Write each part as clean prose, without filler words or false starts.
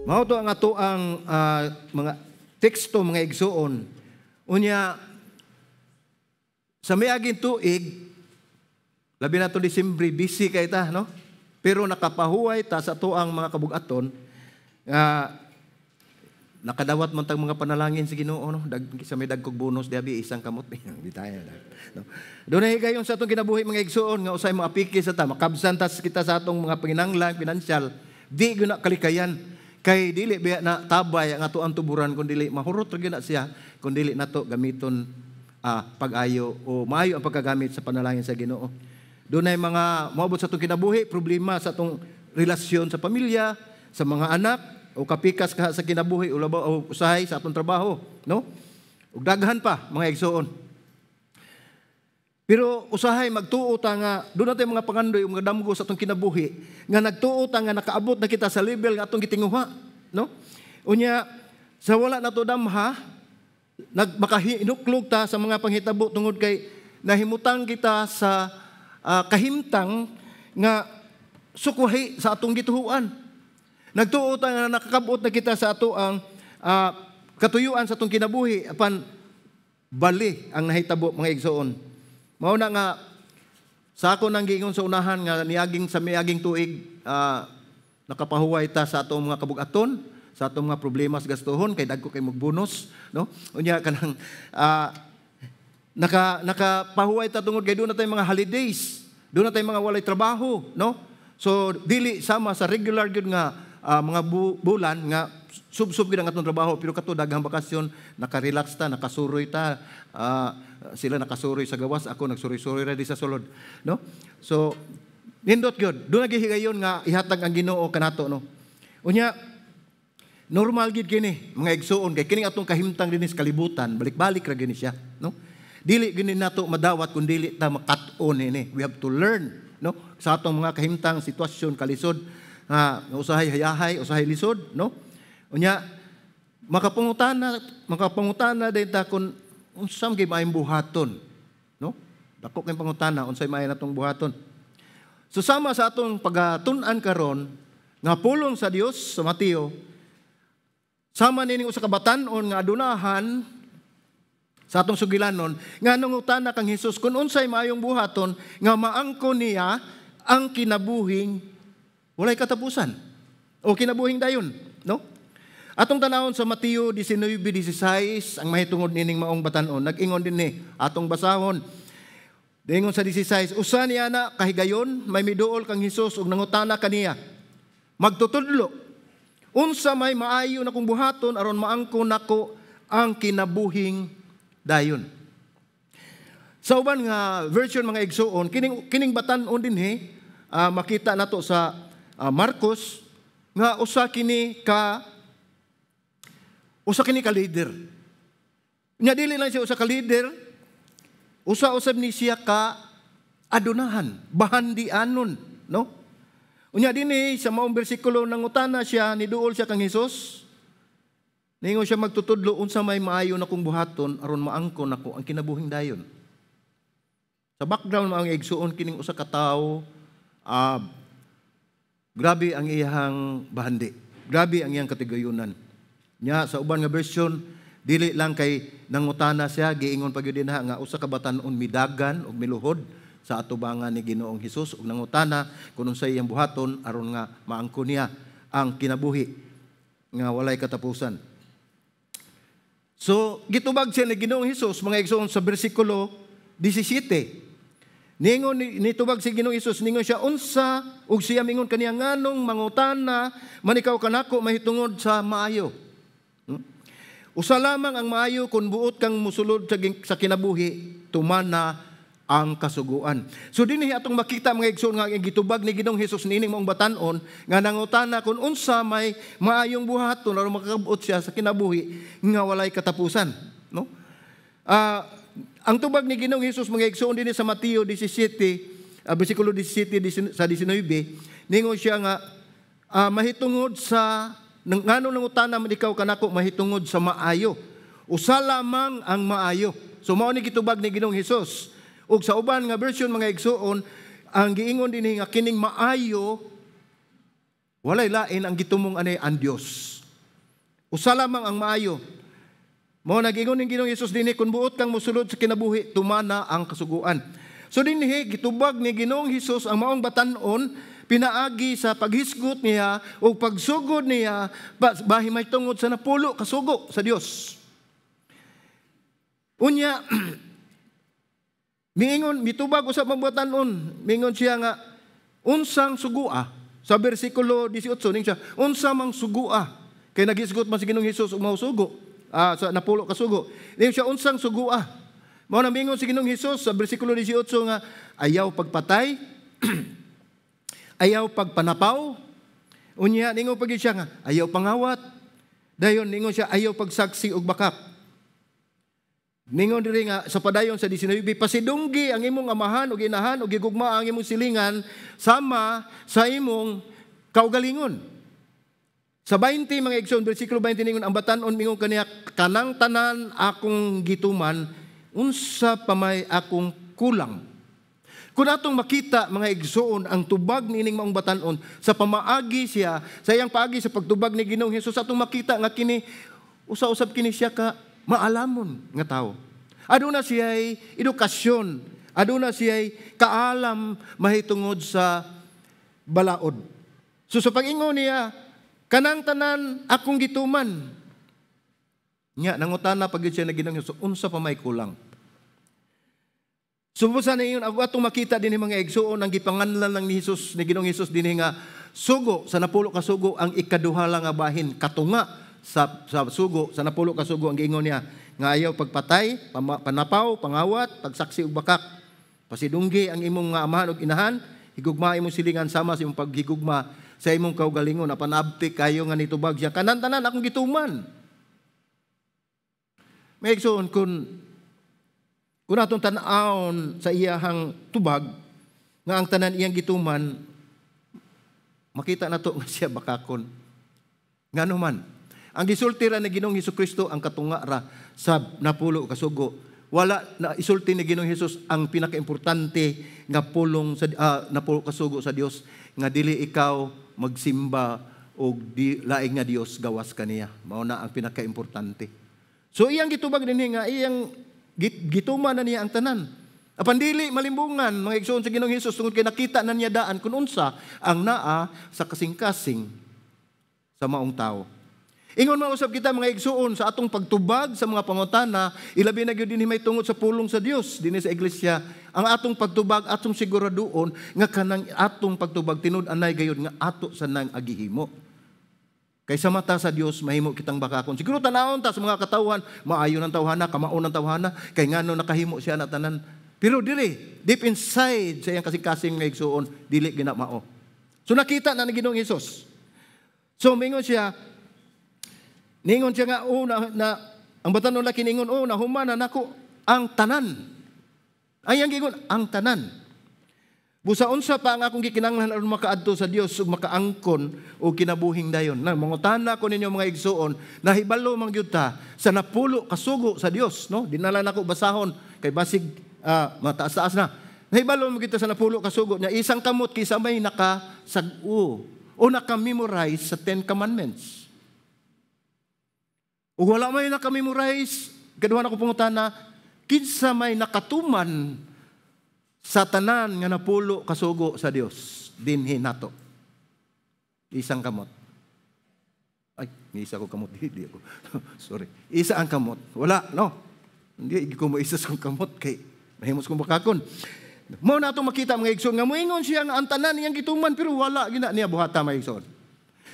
Mao to ang ato ang mga teksto mga igsoon. Unya sa miaging tuig, labi na to Disyembre, busy kay ta, no? Pero nakapahuway ta sa ato ang mga kabugaton nakadawat man tag mga panalangin sa Ginoo, no? Sa may dagkog bonus diabi isang kamot bitaya no. Doon ay gayon sa atong kinabuhi mga igsoon nga usay mga apiki sa ta makabsan tas kita sa atong mga panginahanglan financial di gyud na kalikayan kay dili biya na tabay ang ato ang tuburan kun dili mahurot ra gyud na siya kun dili nato gamiton pag-ayo o maayo ang pagkagamit sa panalangin sa Ginoo. Doon ay mga moabot sa atong kinabuhi problema sa atong relasyon sa pamilya, sa mga anak o kapikas ka sa kinabuhi o usahay sa atong trabaho, no? Ug daghan pa mga igsoon. Pero usahay magtuo ta nga doon natin mga pangandoy mga damgo sa atong kinabuhi nga nagtuo ta nga nakaabot na kita sa level nga atong gitinguha, no? Unya sa wala nato damha nagmakahinuklog ta sa mga panghitabo tungod kay nahimutang kita sa kahimtang nga sukwahi sa atong gituhuan. Nagtuo ta nga nakakabot na kita sa ato ang katuyuan sa atong kinabuhi apan bali ang nahitabo mga igsoon. Mao na nga sa ako nang giingon sa unahan nga niaging sa miaging tuig nakapahuway ta sa atong mga kabugaton, sa atong mga problema sa gastuhon kay dagko kay magbonus, no? Unya kanang nakapahuway ta tungod kay doon na tayong mga holidays, doon na tayong mga walay trabaho, no? So dili sama sa regular gyud nga mga bulan nga sub-sub gid ang atong trabaho pero kato daghang bakasyon naka-relax ta, nakasuroy ta, sila nakasuroy sa gawas, ako nagsuroy-suroy ra di sa sulod, no? So nindot gyud do nagihigayon nga ihatag ang Ginoo kanato, no? Unya normal gid kini mga igsoon kay kining atong kahimtang dinis kalibutan balik-balik ra gini siya, no? Dili gini nato madawat kun dili ta makat-on ini. We have to learn, no? Sa atong mga kahimtang sitwasyon kalisod usahay hayahay, usahay lisod, no? Unya makapangutana din ta kun unsam gay maayong buhaton, no? Dako kay pangutana unsay maayo natong buhaton. So sama sa atong pagatun-an karon nga pulong sa Dios sa Mateo, sama nining usa ka batan-on nga adunahan sa atong sugilanon nga nangutana kang Hesus kun unsay maayong buhaton nga maangkon niya ang kinabuhing walay katapusan o kinabuhing dayon, no? Atong tanawon sa Mateo 19:16 ang mahitungod nining maong batan-on nag-ingon din ni atong basahon. Dingon sa 16, usa niya na kahigayon may miduol kang Hesus ug nangutana kaniya magtutudlo unsa may maayo na kong buhaton aron maangkon nako ang kinabuhing dayon. Sa uban nga version mga igsoon kining batan-on dinhi makita nato sa Marcos nga usa kini ka leader. Nya dili lang siya usa ka leader, usa-usab ni siya ka adunahan, bahandianon, no? Unya dinhi sa maong bersikulo nangutana siya niduol siya kang Hesus. Ningon siya magtutudlo unsa may maayo na kong buhaton aron maangkon nako ang kinabuhing dayon. Sa background mga igsuon kining usa ka tawo grabe ang iyang bahandi. Grabe ang iyang katigayunan. Nya sa uban nga version dili lang kay nangutana siya giingon pa gyud dinha nga usa ka batan-on midagan ug miluhod sa atubangan ni Ginoong Hesus ug nangutana kun unsay iyang buhaton aron nga maangkon niya ang kinabuhi nga walay katapusan. So gitubag siya ni Ginoong Hesus mga igsoon sa bersikulo 17. Ningon nitubag si Ginoong Hesus ningon siya unsa ug siya mingon kaniya nganong mangutana man ikaw kanako mahitungod sa maayo. Usa lamang ang maayo kun buot kang musulod sa kinabuhi tumana ang kasuguan. So dinhi atong makita mga igsoon nga gitubag ni Ginoong Hesus nining maong batan-on nga nangutana kun unsa may maayong buhaton aron makakabuot siya sa kinabuhi nga walay katapusan, no? Ang tubag ni Ginoong Hesus mga igsoon dinhi sa Mateo 17 bersikulo 17 sa 19 ningon siya nga mahitungod sa nganong nangutana man ikaw kanako mahitungod sa maayo. Usa lamang ang maayo. So mao ni gitubag ni Ginoong Hesus. Ug sa uban nga version mga igsoon ang giingon dinhi nga kining maayo walay lain ang gitumong anay ang Dios. Usa lamang ang maayo. Mao nag-ingon ning Ginoong Hesus dinhi, kun buot kang mosulod sa kinabuhi, tumana ang kasuguan. So dinhi gitubag ni Ginoong Hesus ang maong batan-on pinaagi sa paghisgot niya o pagsugod niya bahin may tungod sa napulo kasugo sa Dios. Unya miingon mitubag usab ang batan-on, miingon siya nga unsang sugua sa bersikulo 18 ning siya, unsa mang sugua kay naghisgot man si Ginoong Hesus og mausugo sa napulo kasugo. Ning siya unsang sugua. Mao na mingon si Ginoong Hesus sa bersikulo 18 nga ayaw pagpatay, ayaw pagpanapaw. Unya ningon pag siya nga ayaw pangawat. Dayon ningon siya ayaw pagsaksi og bakak. Ningon diri nga sa padayon sa 19, pasidunggi ang imong amahan ug inahan ug gigugma ang imong silingan sama sa imong kaugalingon. Sa 20 mga igsoon, bersikulo 20 ningon ang batan-on mingon kaniya, kanang tanan akong gituman, unsa pa may akong kulang. Kung atong makita mga igsoon ang tubag nining maong batan-on sa pamaagi siya, sa iyang paagi sa pagtubag ni Ginoong Hesus, atong makita nga kini usa-usab kini siya ka maalamon nga tao. Aduna siya'y edukasyon, aduna siya'y kaalam mahitungod sa balaod. So sa pag-ingon niya, kanang tanan akong gituman. Nya nangutana pag siya na Ginoong Hesus, unsa pa may kulang. Subusan niyon ako atong makita din mga igsoon ang gipanganlan lang ni Hesus ni Ginoong Hesus dinhi nga sugo sa napulo ka sugo ang ikaduha lang nga bahin katunga sa sugo sa napulo ka sugo ang giingon niya nga ayaw pagpatay, panapaw, pangawat, pagsaksi ug bakak. Pasidunggi ang imong nga amahan ug inahan, higugma imong silingan sama sa imong paghigugma sa imong kaugalingon, apanabti kayo nga nitubag siya, kanan tanan akong gituman. May igsoon, kung atong tan-awon sa iyahang tubag, nga ang tanan iyang gituman, makita na to nga siya bakakon. Nga naman, ang gisultira ni Ginoong Hesukristo ang katunga ra sa napulo kasugo. Wala na isulti ni Ginoong Hesus ang pinakaimportante nga pulong sa napulo kasugo sa Dios nga dili ikaw magsimba og laing nga Dios gawas kaniya. Mao na ang pinakaimportante. So iyang gitubag dinhi nga iyang gituman na niya ang tanan. Apan dili malimbungan mga igsoon sa Ginoong Hesus tungod kay nakita na niya daan kun unsa ang naa sa kasing-kasing sa maong tao. Ingon mausab kita mga igsoon sa atong pagtubag sa mga pangutana, ilabi na gyud dinhi may tungod sa pulong sa Dios dinhi sa iglesia. Ang atong pagtubag atong siguraduon nga kanang atong pagtubag tinud-anay gayud nga ato sa nang agihimo. Kay sa mata sa Dios mahimo kitang bakakon. Siguro tanawon ta sa mga katawhan, maayo ng tawhana, kamao ng tawhana, kay ngano nakahimo siya na tanan. Pero dili, deep inside sa iyang kasing-kasing nga igsoon, dili gina mao. So nakita na ni Ginoong Hesus. So mingon siya nga na ang batan-on laki ningon nahuman na nako ang tanan. Ayang gingon ang tanan. Busa unsa pa ang akong gikinahanglan aron makaadto sa Dios ug makaangkon og kinabuhing dayon. Mangutana ko ninyo mga igsoon, nahibalo man gyud ta sa napulo kasugo sa Dios, no? Dinala nako basahon kay basig mataas-taas na. Nahibalo man gyud ta sa napulo kasugo nya isang kamot kaysa may nakasag-o o naka-memorize sa 10 Commandments. Ug wala may naka-memorize, kaduha na ko pangutana, kinsa may nakatuman sa tanan nga napulo kasugo sa Dios dinhi nato. Isang kamot. Ay, isa ko kamot di ako. Sorry. Isa ang kamot. Wala, no. Hindi ko mo isa sa kamot kay mahimos kong bakakon. Mao na ato makita mga igsoon nga moingon siya nga ang tanan iyang gituman pero wala gina niya buhata mga igsoon.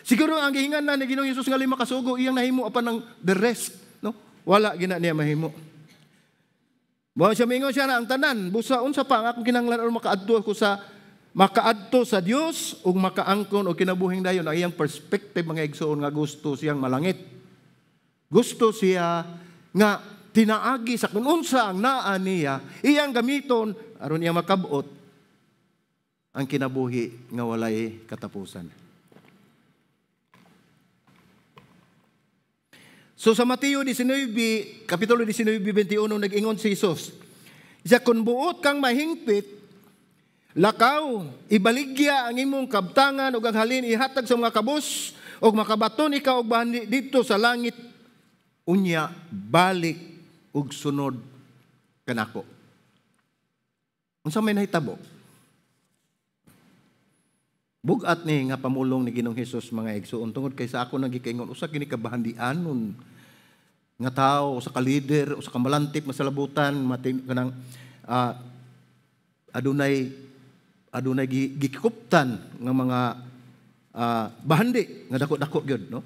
Siguro ang gihingan na ni Ginoong Hesus nga 5 kasugo iyang nahimo apan ng the rest, no. Wala gina niya mahimo. Mao siya mingon siya na ang tanan, busa unsa pa ang akong kinahanglan aron makaadto sa Dios ug makaangkon og kinabuhing dayon. Ang iyang perspective mga igsoon nga gusto siyang malangit. Gusto siya nga tinaagi sa kung unsa ang naa niya, iyang gamiton aron iya makabot ang kinabuhi nga walay katapusan. So sa Mateo 19, Kapitulo 19:21, nag-ingon si Jesus, isa kung buot kang mahingpit, lakaw, ibaligya ang imong kabtangan o ang halin, ihatag sa mga kabus, og makabaton ikaw og bahandi dito sa langit, unya balik ug sunod kanako. Unsa may nahitabo? Bugat ni nga pamulong ni Ginoong Hesus mga igsoon tungod kay sa ako nagikaingon usa kini ka bahandianon nga tao, usa ka leader, usa ka malantip masalabutan, kanang adunay gikuptan nga mga bahandi nga dako-dako gyud, no?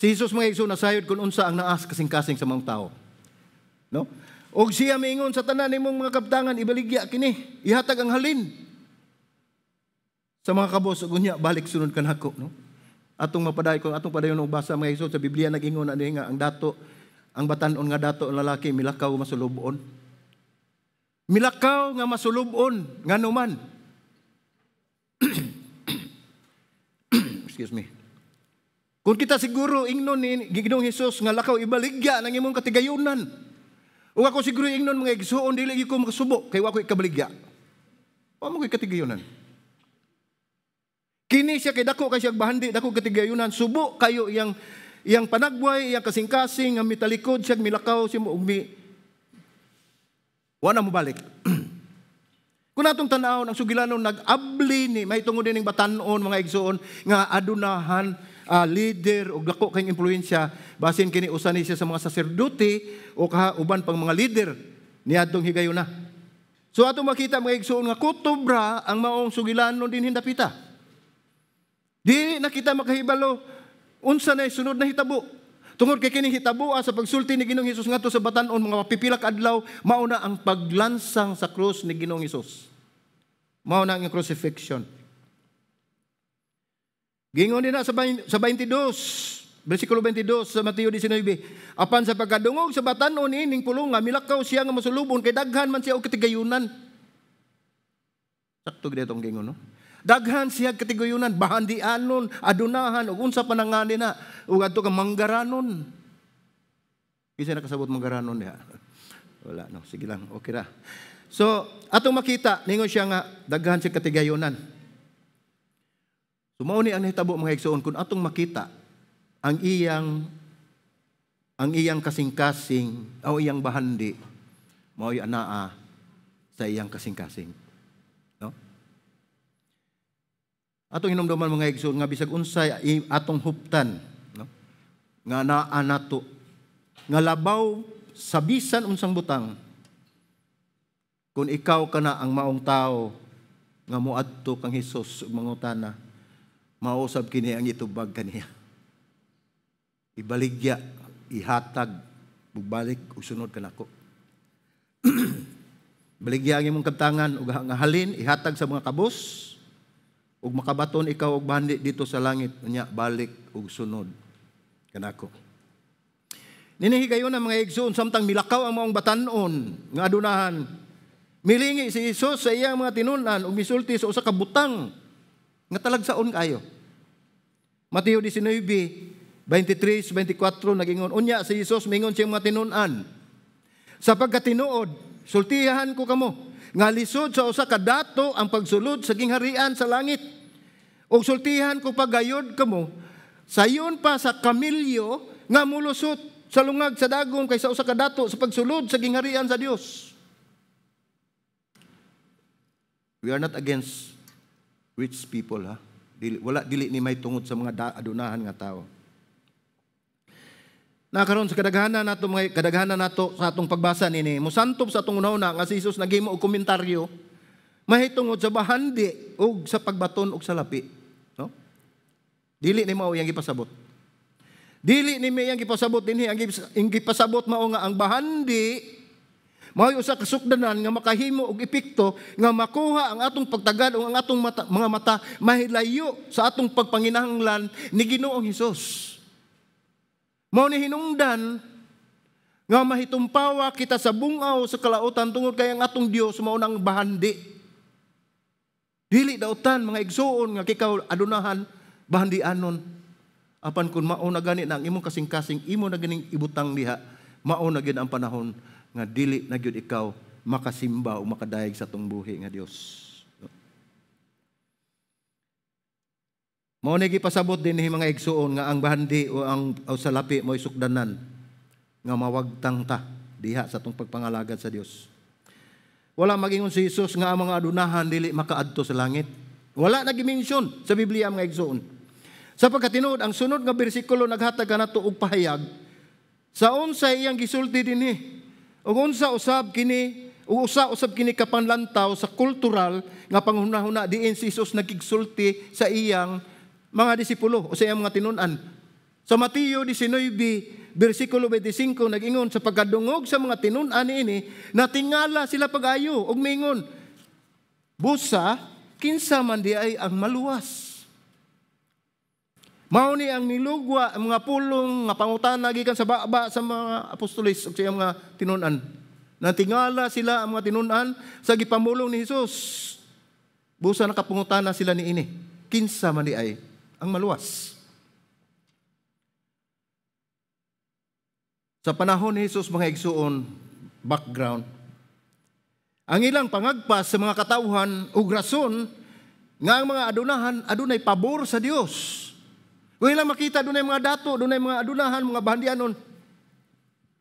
Si Jesus mga igsoon nasayod kun unsa ang naas kasing-kasing sa mga tao, no? Og siya miingon sa tanan nimong mga kabtangan ibaligya kini, ihatag ang halin sa mga kabos ug unya balik sunod kanako, no? Atong padayon og basa mga igsoon sa Biblia nag-ingon ani nga ang batan-on nga dato ang lalaki milakaw masulubon. Milakaw nga masulubon nganuman. Excuse me. Kung kita siguro ingnon ni Ginoong Hesus nga lakaw ibaligya nang imong katigayunan. O ako siguro ingnon mga igsoon dili ko makasubo kay wa ko ikabaligya. Wa mo ko katigayunan. Kini siya kay dako kay siya bahandi, dako katigayunan, subo kayo iyang panagbuhay, iyang kasing-kasing nga mitalikod siya milakaw siya mo ugmi. Wa na mo balik. Kung atong tanaw ang sugilanon nag-abli ni may tungod ning batan-on mga igsoon nga adunahan leader o dako kay impluwensya basin kini usa ni siya sa mga saserdote o uban pang mga leader niadtong higayuna. So atong makita mga igsoon nga kutubra ang maong sugilanon din hindapita. Di na kita makahibalo unsa na sunod na hitabo. Tungod kay kini hitabo sa pagsulti ni Ginoong Hesus ngadto sa batan-on mga pipila ka adlaw mao na ang paglansang sa krus ni Ginoong Hesus. Mao na ang crucifixion. Gingon din na sa 22, versikulo 22 sa Mateo 19, apan sa pagkadungog sa batan-on ining pulong nga milakaw siya nga masulubon kay daghan man siya og katigayunan. Sakto gid atong gingon, no? Daghan siya katigayunan, bahandianon, adunahan, ug unsa pa nangani na, ug adto ka manggaranon. Kisa nakasabot manggaranon diha. Wala, no? Sige lang, okay ra. So, atong makita, ningon siya nga, daghan siya katigayunan. So, mao ni ang nahitabo mga igsoon, kung atong makita, ang iyang kasing-kasing, o iyang bahandi, mao'y anaa sa iyang kasing-kasing. Atong hinumduman mga igsoon nga bisag unsay atong huptan, no? Nga naa nato nga labaw sa bisan unsang butang kung ikaw kana ang maong tao nga moadto kang Hesus ug mangutana mausab kini ang itubag kaniya, ibaligya, ihatag ug balik ug sunod kanako. Baligya ang imong kabtangan ug nga halin ihatag sa mga kabos ug makabaton ikaw og bahandi dito sa langit unya balik ug sunod kanako. Ninihigayon ang mga igsoon samtang milakaw ang maong batan-on nga adunahan. Milingi si Hesus sa iyang mga tinunan ug misulti sa usa ka butang nga talagsaon kayo. Mateo 19:23-24 nagingon unya si Hesus mingon siyang mga tinunan. Sapagkat tinuod sultihan ko kamo nga lisod sa usa ka dato ang pagsulod sa gingharian sa langit. O sultihan ko pagayod kamo sayon pa sa kamilyo nga mulusot sa lungag sa dagom kaysa usa ka dato sa pagsulod sa gingharian sa Dios. We are not against rich people, ha? Dili ni may tungod sa mga adunahan nga tao. Nakaroon sa kadaghanan nato sa atong pagbasa nini, musantop sa atong una nga si Jesus naghimo og komentaryo mahitungod sa bahandi ug sa pagbaton ug sa lapi, no? Dili ni mao yang gipasabot. Dili ni may yang gipasabot dinhi ang gipasabot mao nga ang bahandi mao usa ka sukdanan nga makahimo og epekto nga makuha ang atong pagtagad o ang atong mga mata mahilayo sa atong pagpanginahanglan ni Ginoong Hesus. Mao ni hinungdan nga mahitumpawa kita sa bungaw sa kalautan tungod kay ang atong Dios mao nang bahandi. Dili dautan mga igsoon nga kikaw adunahan bahandianon. Apan kun mao na gani na ang imong kasing-kasing imo na ganing ibutang diha, mao na gid ang panahon nga dili na gyud ikaw makasimba o makadayeg sa atong buhi nga Dios. Mao ni gipasabot din ni mga igsuon nga ang bahandi o salapi mo'y sukdanan nga mawagtang ta diha sa tong pagpangalagad sa Dios. Wala magingon si Jesus nga ang mga adunahan dili makaadto sa langit. Wala nag-mention sa Biblia mga igsuon. Sapagkat tinuod ang sunod nga bersikulo naghatag kanato og pahayag sa unsay iyang gisulti dinhi. Ug unsa usab kini kapanlantaw sa kultural nga panghunahuna diin si Jesus nagigsulti sa iyang mga disipulo o sa iyang mga tinun-an. Sa Mateo 19, versikulo 25, nag-ingon, sa pagkadungog sa mga tinun-an ini, natingala sila pag-ayo, ug mingon, busa, kinsa man di ay ang maluwas. Mao ni ang nilugwa, ang mga pulong, nga pangutana, gikan sa baba sa mga apostolis, o sa iyang mga tinun-an. Natingala sila ang mga tinun-an sa gipamulong ni Jesus. Busa nakapangutana sila ni ini, kinsa man di ay ang maluwas. Sa panahon ni Jesus, mga igsuon, background, ang ilang pangagpas sa mga katawhan ug rason nga ang mga adunahan adunay pabor sa Dios. Kung ilang makita adunay mga dato, adunay mga adunahan, mga bahandianon,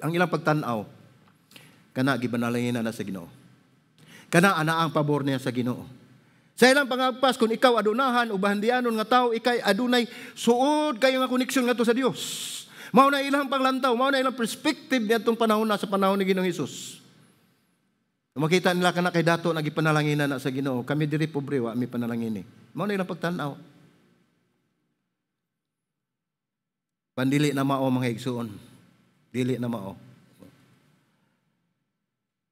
ang ilang pagtanaw, kana gibanalangin na sa Ginoo. Kana ana ang pabor niya sa Ginoo. Sa ilang pangagpas, kung ikaw adunahan o bahandianon nga tao, ikay adunay suod kayo nga koneksyon nga to sa Dios. Mao na ilang panglantaw, mao na ilang perspective niya itong panahon na sa panahon ni Ginoong Hesus. Makita nila kana kay dato nagipanalangin na sa Ginoo. Kami diri pobre wa mi panalangin ni. Mao na ilang pagtan-aw. Pandili na mao mga igsuon. Dili na mao.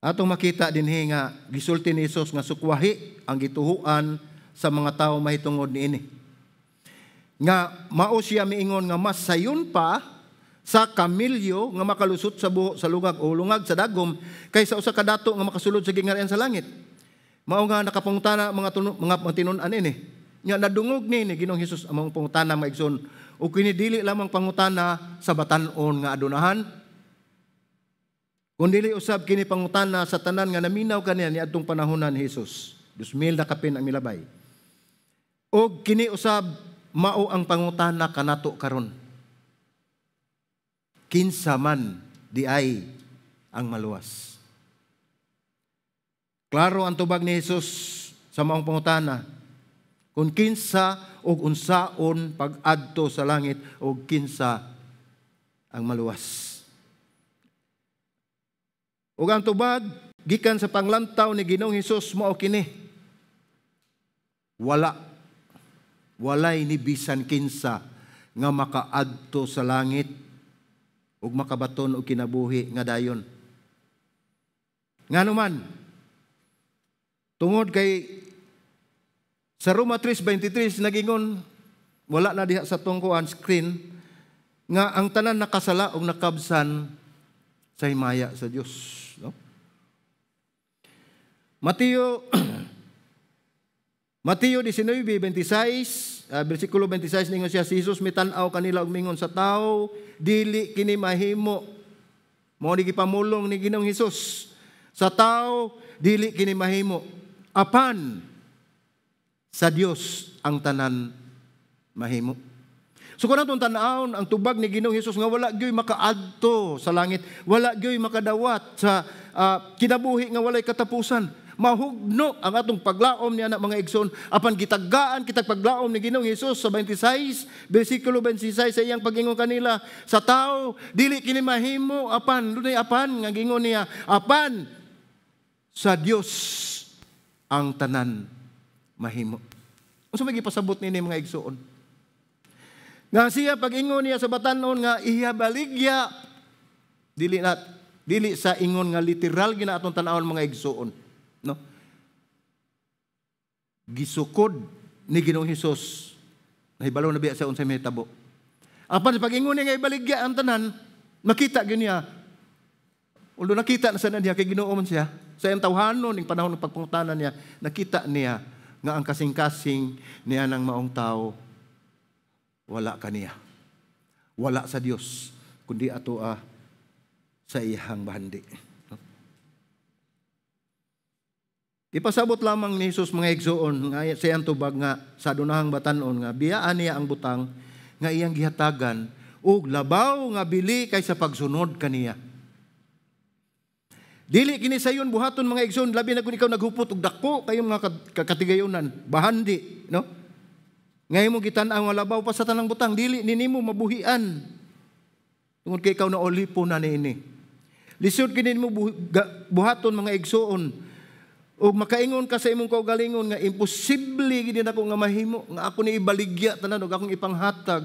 Atong makita dinhi nga gisulti ni Hesus nga sukwahi ang gituhuan sa mga tawo mahitungod niini. Nga mao siya miingon nga mas sayon pa sa kamilyo nga makalusot sa buho sa lungag o lungag sa dagom kaysa usa ka dato nga makasulod sa gingharian sa langit. Mao nga nakapangutana mga tinun-an ini. Nya nadungog ni Ginoong Hesus among pangutana mga igsoon o kini dili lamang pangutana sa batan-on nga adunahan, kundi usab kini pangutana sa tanan nga naminaw kaniya ni adtong panahon ni Hesus. 2000 na kapin ang milabay. O kini usab mao ang pangutana kanato karon. Kinsa man di ay ang maluwas. Klaro ang tubag ni Hesus sa maong pangutana. Kung kinsa o unsaon pag-adto sa langit o kinsa ang maluwas. Ug ang tubag gikan sa panglantaw ni Ginoong Hesus mao kini. Walay ni bisan kinsa nga makaadto sa langit ug makabaton og kinabuhi nga dayon. Nganuman tungod kay sa Roma 3:23 nagingon wala na diha sa tungkuan screen nga ang tanan nakasala ug nakabsan sa himaya sa Dios, no? Mateo 19:26 bersikulo 26 ningon siya si Jesus mitan-aw kanila og mingon sa tao dili kini mahimo. Mao ni gipamulong ni Ginoong Hesus. Sa tao dili kini mahimo. Apan sa Dios ang tanan mahimo. So kung natong tan-awon ang tubag ni Ginoong Hesus nga wala gyoy makaadto sa langit, wala gyoy makadawat sa kinabuhi nga walay katapusan. Mahugno ang atong paglaom niya na mga igsoon. Apan gitaggaan kitag paglaom ni Ginoong Hesus sa 26, bersikulo 26 sa iyang pag-ingon kanila, sa tao dili kini mahimo apan dunay apan nga gingon niya, apan sa Dios ang tanan mahimo. Unsa may gipasabot nini mga igsoon? Nga siya pag-ingon niya sa batan-on nga ihabaligya dili sa ingon nga literal gina atong tan-awon mga igsoon, no? Gisukod ni Ginoong Hesus nahibalo na biya sa unsay mahitabo. Apan pag-ingon niya nga ibaligya ang tanan, makita gyud niya. Ulo nakita na sa niya kay Ginoo man siya sa iyang tawhanon ning panahon ng pagpangutanan niya, nakita niya nga ang kasing-kasing niya ng maong tao wala kaniya. Wala sa Dios kundi ato sa iyang bahandi. Ipasabot lamang ni Jesus mga igsoon nga siyang tubag nga sa adunahang batan-on nga biyaan niya ang butang nga iyang gihatagan ug labaw nga bili kaysa pagsunod kaniya. Dili kini sayon buhaton mga igsoon, labi na kung ikaw naghupot og dako kayong mga katigayonan, bahandi, no? Ngayon mo gitan-aw nga labaw pa sa tanang butang, dili ninimo mabuhian. Tungod kay ikaw na olipo na niini. Lisod kini mo buhaton mga igsoon. O makaingon ka sa imong kaugalingon nga imposible gid nako nga mahimo nga ako ni ibaligya tanan og akong ipanghatag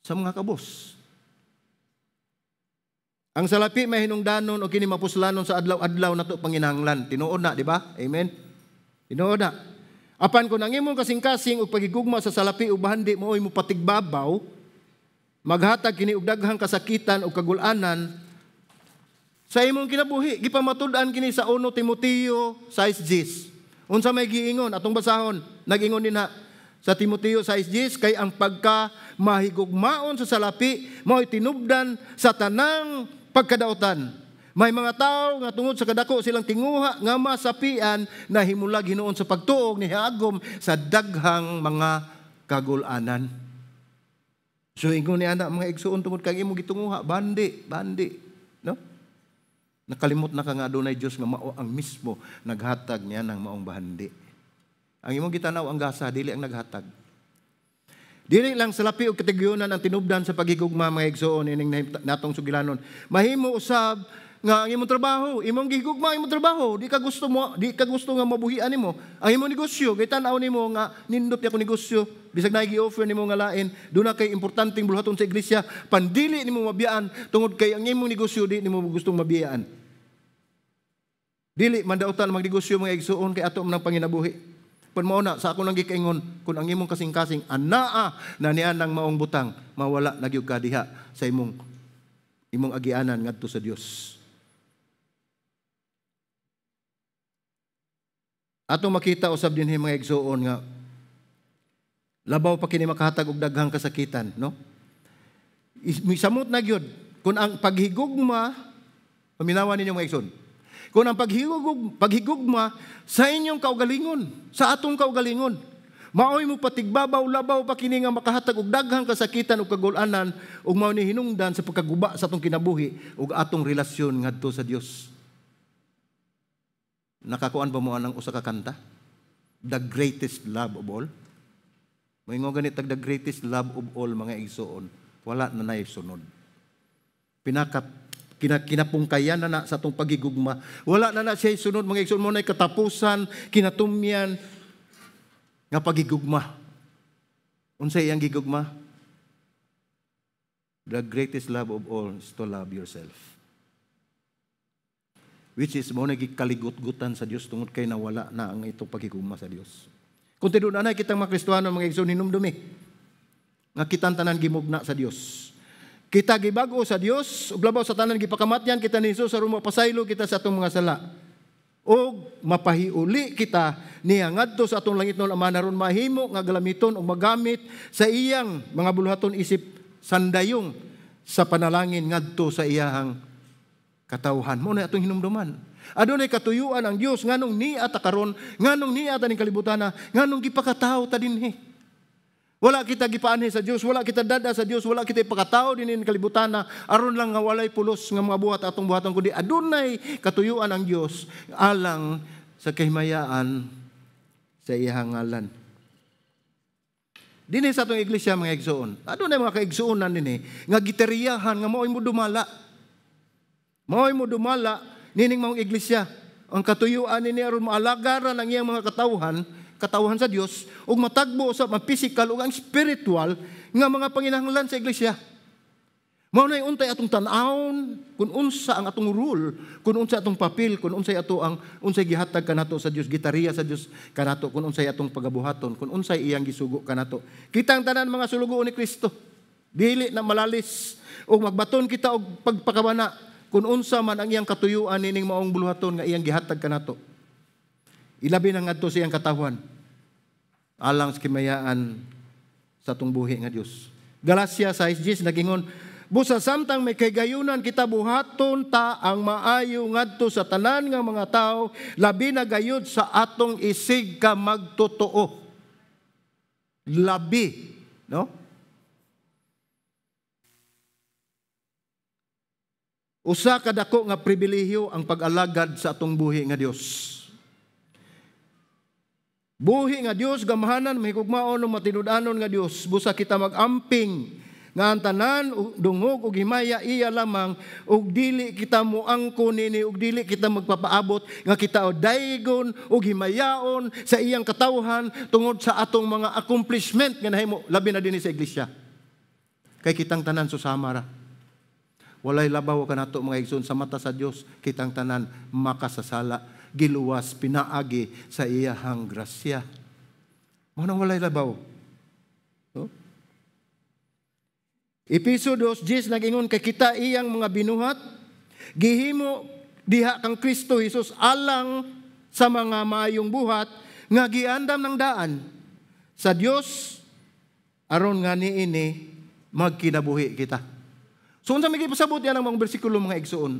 sa mga kabos. Ang salapi may hinungdanon o kini mapuslanon sa adlaw-adlaw nato panginahanglan. Tinuod na, di ba? Amen. Tinuod na. Apan kung ang imong kasing-kasing og pagigugma sa salapi o bahandi mooy mo patigbabaw, maghatag kini og daghang kasakitan o kagulanan sa imong kinabuhi. Gipamatud-an kini sa 1 Timoteo 6:10. Unsa may giingon atong basahon? Nag-ingon din na sa Timoteo 6:10 kay ang pagka mahigugmaon sa salapi mao'y tinubdan sa tanang pagkadautan. May mga tao nga tungod sa kadako silang tinguha nga masapian na himulag hinuon sa pagtuog ni hagom sa daghang mga kagulanan. So ingon ni ana mga igsoon tungod kay imo gitunguha bandi, no? Nakalimot na ka nga adunay Dios nga mao ang mismo naghatag niya ng maong bahandi. Ang imong gitanaw ang gasa dili ang naghatag. Dili lang salapi o katigyonan ang tinubdan sa pagigugma mga igsoon ining natong sugilanon. Mahimo usab nga ang imong trabaho, imong gigugma imong trabaho, di ka gusto nga mabuhian nimo. Ang imong negosyo, kay tan-aw nimo nga nindot ako negosyo, bisag na gi-offer nimo nga lain, do na kay importanteng bulhaton sa iglesia, pandili nimo mabiyaan tungod kay ang imong negosyo di nimo gustong mabiyaan. Dili mandautan magnegosyo mga igsoon kay ato man ang panginabuhi. Pun mao na sa ako nang gikaingon kung ang imong kasing-kasing anaa na niya ng maong butang mawala na gyud ka diha sa imong agianan ngadto sa Dios. Atong makita usab dinhi mga igsoon nga labaw pa kini makahatag og daghang kasakitan, no? Misamot na gyud kun ang paghigugma paminawan ninyo mga igsoon. Kung ang paghigugma sa inyong kaugalingon, sa atong kaugalingon, maoy mo patigbabaw labaw pa kini nga makahatag og daghang kasakitan ug kagulanan ug mao ni hinungdan sa pagkaguba sa atong kinabuhi ug atong relasyon ngadto sa Dios. Nakakuan ba mo anang usa ka kanta? The greatest love of all. Moingon ganit the greatest love of all mga igsoon. Wala na nay sunod. Kinapungkayan na sa atong pagigugma. Wala na siya sunod mga igsoon mo na katapusan, kinatumyan nga pagigugma. Unsay iyang gigugma? The greatest love of all is to love yourself. Which is mo na gikaligut-gutan sa Dios tungod kay nawala na ang itong pagigugma sa Dios. Kung tinuod na kitang mga Kristiyano mga igsoon hinumdumi nga kitang tanan gimugna sa Dios. Kita gibago sa Dios, ug labaw sa tanan gipakamatyan kita ni Jesus aron mapasaylo kita sa atong mga sala. O mapahiuli kita niya ngadto sa atong langitnon Ama naron mahimo nga galamiton ug magamit sa iyang mga buluhaton isip sandayong sa panalangin ngadto sa iyang katawhan. Mo na atong hinumduman. Adunay katuyuan ang Dios nganong niya ta karon, nganong niya ta ning kalibutan na, nganong gipakatawo ta dinhi. Wala kita gipaanhi sa Dios, wala kita dada sa Dios, wala kita ipakatao din in kalibutan na aron lang nga walay pulos nga mga buhat atong buhaton kundi adunay katuyuan ang Dios alang sa kahimayaan sa iyang ngalan. Dinhi sa atong iglesia mga igsoon, adunay mga kaigsuonan dinhi nga giteriyahan nga maoy mo dumala. Maoy mo dumala nining mga iglesia. Ang katuyuan ni aron maalagaran ang iyang mga katawhan sa Dios ug matagbo sa physical ug ang spiritual nga mga panginahanglan sa iglesia. Mao nay untay atong tan-awon kun unsa ang atong rule, kun unsa atong papel, kun unsay ato ang unsay gihatag kanato sa Dios, gitariya sa Dios kanato, kun unsay atong pagabuhaton, kun unsay iyang gisugo kanato. Kitang tanan mga sulugoon ni Kristo. Dili na malalis ug magbaton kita og pagpakabana kun unsa man ang iyang katuyuan nining maong buluhaton nga iyang gihatag kanato. Ilabi na ngadto sa iyang katawhan alang sa kimayaan sa atong buhi nga Dios. Galatia 6:10 nagingon, Busa samtang may kagayunan kita buhaton ta ang maayo ngadto sa tanan nga mga tao, labi na gayud sa atong isig ka magtotoo. Labi, no? Usa ka dako nga pribilehiyo ang pag-alagad sa atong buhi nga Dios. Buhi nga Dios gamahanan mahigugmaon no matinud-anon nga Dios, busa kita magamping nga ang tanan dungog ug himaya iya lamang, ug dili kita moangko nini, ug dili kita magpapaabot nga kita daygon ug himayaon sa iyang katawhan tungod sa atong mga accomplishment nga nahimo labi na dinhi sa iglesia. Kay kitang tanan susama ra. Walay labaw kanato mga igsoon sa mata sa Dios, kitang tanan makasasala, giluwas pinaagi sa iyahang grasya. Mao nang walay labaw. No? Episo 2:10 nag-ingon kay kita iyang mga binuhat, gihimo diha kang Kristo Jesus alang sa mga maayong buhat nga giandam ng daan sa Dios aron nga niini magkinabuhi kita. So unsa may gipasabot niya ng mga bersikulo mga igsoon?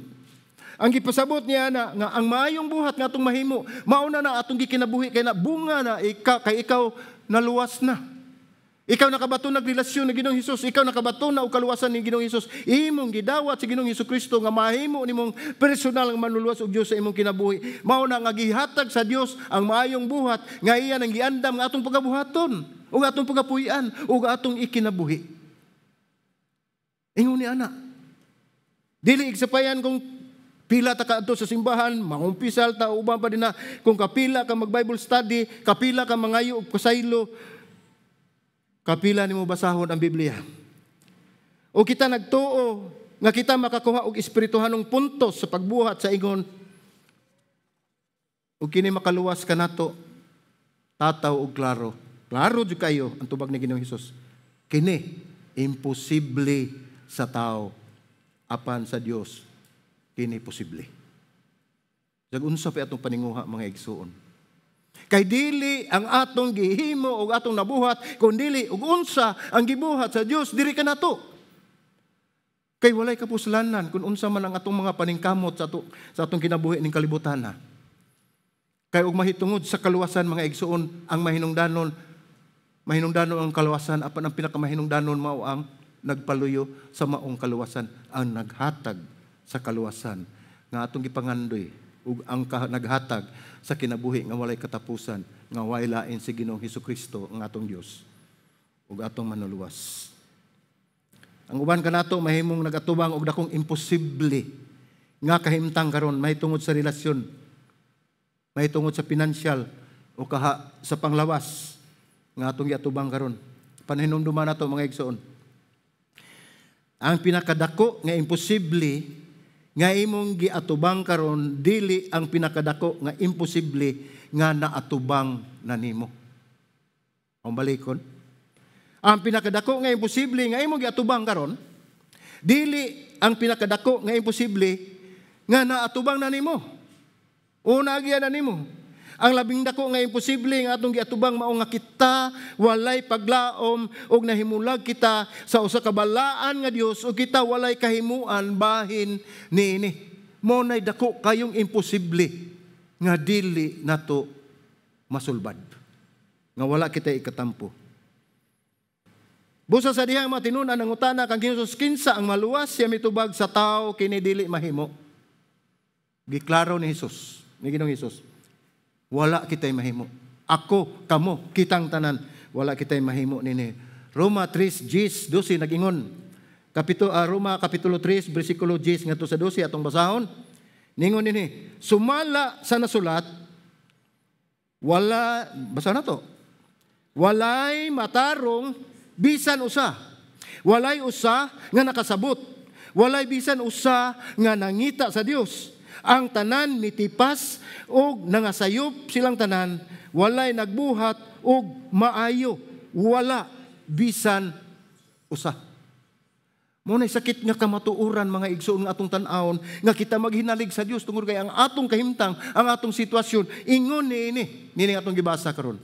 Ang gipasabot niya na nga ang maayong buhat nga atong mahimo, mauna na atong gikinabuhi kay na bunga na ikaw naluwas na. Ikaw nakabato na relasyon ni Ginoong Hesus, ikaw nakabato na og kaluwasan ni Ginoong Hesus. Imong gidawat si Ginoong Hesukristo nga mahimo nimong personal nga manluluwas og Dios sa imong kinabuhi. Mao na nga gihatag sa Dios ang maayong buhat nga iya nang giandam nga atong pagabuhaton, ug atong pagapuy-an, ug atong ikinabuhi. Ingon ni ana. Dili igsapayan kung pila ta kadto sa simbahan, mangumpisal ta uban pa din na kung kapila ka mag-Bible study, kapila ka mangayo og kasaylo, kapila nimo basahon ang Biblia. O kita nagtuo nga kita makakuha og espirituhanong puntos sa pagbuhat sa ingon. O kini makaluwas kanato tataw og klaro. Klaro jud kayo ang tubag ni Ginoong Hesus. Kini imposible sa tao apan sa Dios kini posible. Jagunsa pa atong paninguha mga igsuon. Kay dili ang atong gihimo o atong nabuhat, kundili ug unsa ang gibuhat sa Dios diri kanato. Kay walay kapuslanan kun unsa man ang atong mga paningkamot sa atong kinabuhi ning kalibutan. Kay ug mahitungod sa kaluwasan mga igsuon ang mahinungdanon ang kaluwasan, apan ang pinakamahinungdanon mao ang nagpaluyo sa maong kaluwasan, ang naghatag sa kaluwasan nga atong gipangandoy ug ang naghatag sa kinabuhi nga walay katapusan nga way lain si Ginoong Hesukristo ang atong Dios ug atong manuluwas. Ang uban kanato mahimong nagatubang og dakong imposible nga kahimtang karon mahitungod sa relasyon, mahitungod sa financial o sa panglawas nga atong giatubang karon. Panhinumduman nato mga igsoon. Ang pinakadako nga imposible nga imong giatubang karon dili ang pinakadako nga imposible nga naatubang na nimo. Ang balikon. Ang pinakadako nga imposible nga imong giatubang karon dili ang pinakadako nga imposible nga naatubang na nimo. Una gyud na nimo. Ang labing dako nga imposible nga atong giatubang mao nga kita walay paglaom og nahimulag kita sa usa ka balaan nga Dios ug kita walay kahimuan bahin niini. Mao nay dako kayong imposible nga dili nato masulbad. Nga wala kita ikatampo. Busa sa dihang matinunan ang utana kang Hesus kinsa ang maluwas siya mitubag sa tao kini dili mahimo. Giklaro ni Hesus, ni Ginoong Hesus. Wala kita'y mahimo. Ako, kamo, kitang tanan. Wala kita'y mahimo nini. Roma 3:12 nag-ingon. Roma Kapitulo 3, versikulo 10 ngadto sa 12 atong basahon. Ningon nini, sumala sa nasulat, basa na to. Walay matarong bisan usa. Walay usa nga nakasabot. Walay bisan usa nga nangita sa Dios. Ang tanan mitipas og nangasayop silang tanan, walay nagbuhat og maayo, wala bisan usa. Mo nay sakit nga kamatuoran mga igsoon nga atong tan-awon nga kita maghinalig sa Dios tungod kay ang atong kahimtang, ang atong sitwasyon ingon niini atong gibasa karon.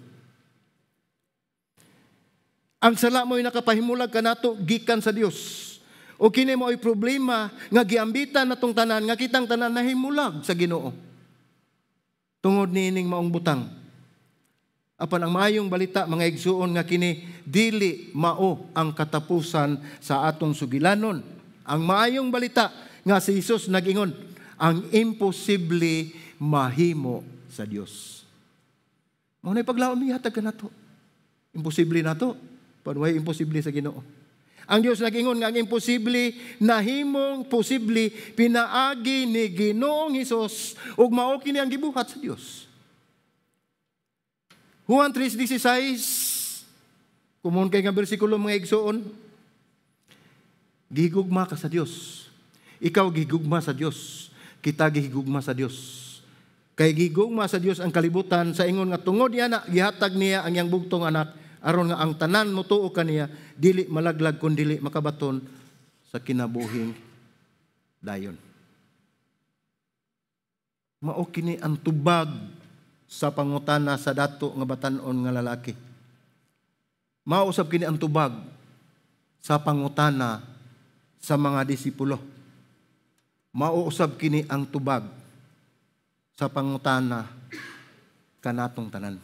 Ang sala mo'y nakapahimulag kanato gikan sa Dios. O kini mo'y problema nga giambitan natong tanan nga kitang tanan nahimulag sa Ginoo. Tungod niining maong butang. Apan ang maayong balita mga igsuon nga kini dili mao ang katapusan sa atong sugilanon. Ang maayong balita nga si Jesus nag-ingon, ang imposible mahimo sa Dios. Mao na paglaom gihatag kanato. Imposible na to. Panuhay imposible sa Ginoo. Ang Dios nag-ingon nga ang imposible nahimong posible pinaagi ni Ginoong Hesus ug mao kini ang gibuhat sa Dios. Juan 3:16 kumun kay nga bersikulo mga igsoon, gihigugma ka sa Dios. Ikaw gihigugma sa Dios. Kita gihigugma sa Dios. Kay gihigugma sa Dios ang kalibutan sa ingon nga tungod niya na gihatag niya ang iyang bugtong anak aron nga ang tanan motuo kaniya dili malaglag kun dili makabaton sa kinabuhing dayon. Mao kini ang tubag sa pangutana sa dato nga batan-on nga lalaki. Mao usab kini ang tubag sa pangutana sa mga disipulo. Mao usab kini ang tubag sa pangutana kanatong tanan.